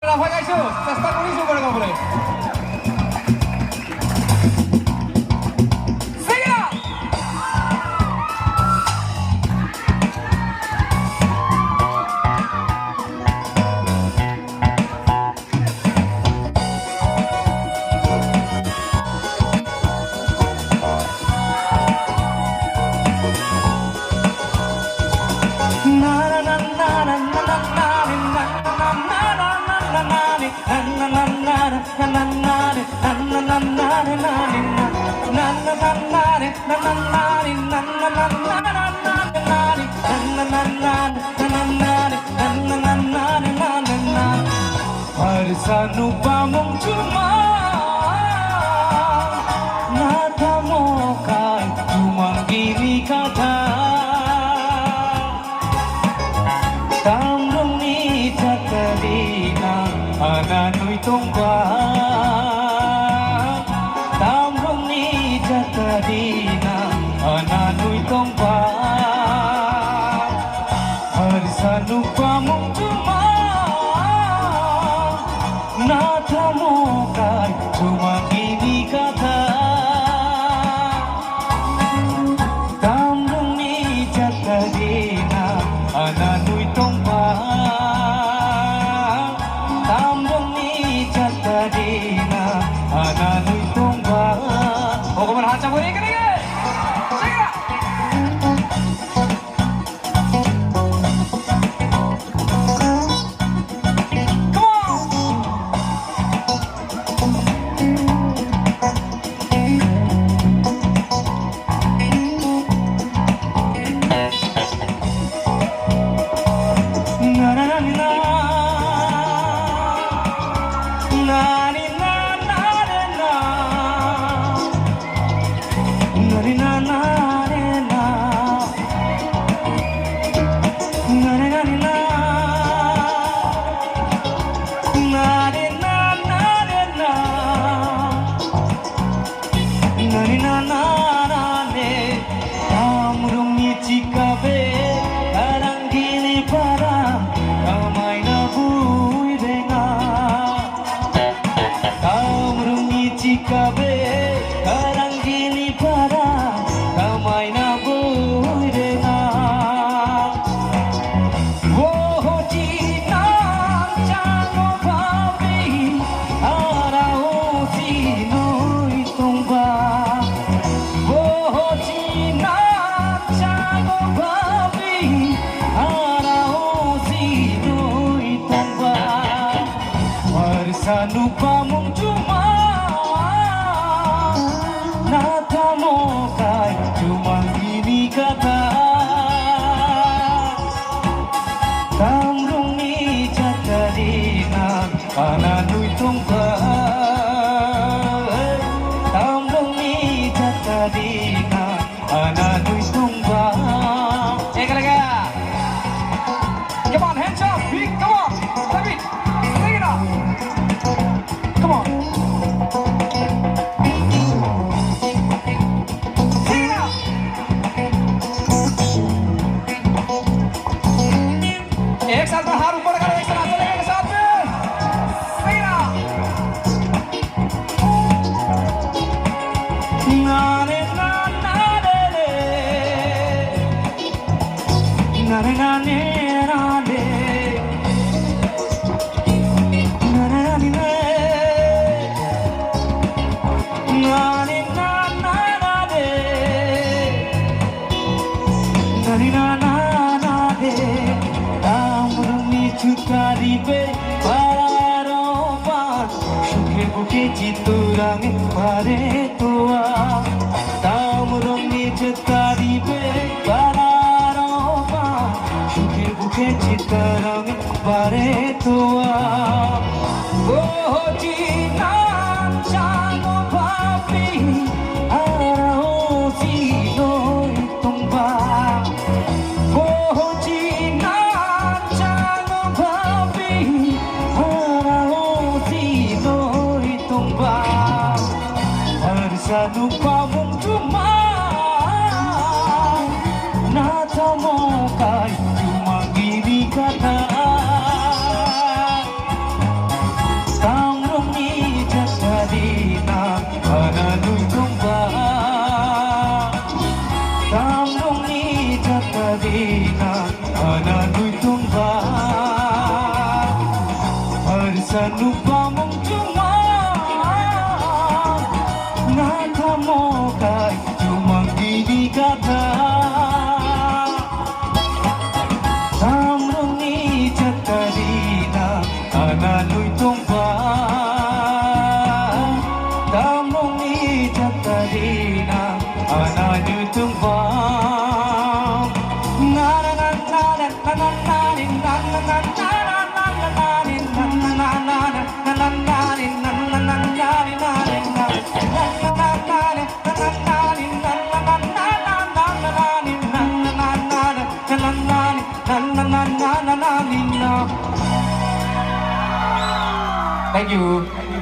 লাফাইছো চেষ্টা কৰিছো বাৰু গাবলৈ Sanu pamong cuma nada mokai cuma gini kata tamrong ni cakarina ananoy tongba tamrong ni cakarina ananoy tongba sanu pamong cuma nada mokai cuma gini kata tamrong ni cakarina ananoy tongba tamrong ni cakarina ananoy tongba oke berhaca boleh kan ya Sanu pamong cuma nada mokai cuma gini kata tamrong ni cakarina ananoy tongba tamrong ni cakarina ananoy tongba cek lagi come on hands up big come on David sing it up come on sing it out एक साथ में हाथ ऊपर करो एक साथ हाथ लेके साथ में sing it out na ne na na de de na ne na ne na de na na na ne Cutaribe pararopan Sukhe buke citurange pare tua Tamrong ni cutaribe pararopan Sukhe buke citurange pare tua Oh jinam chano papi arao sinoi tongba Oh jinam chano papi arao sinoi tongba Sanu pamong cuma nada mokai cuma gini kata Sanupamong Jumang Nakamokay Jumang Didikata Tamrong ni Chatarina Analuy Tungpa Tamrong ni Chatarina Analuy Tungpa Thank you.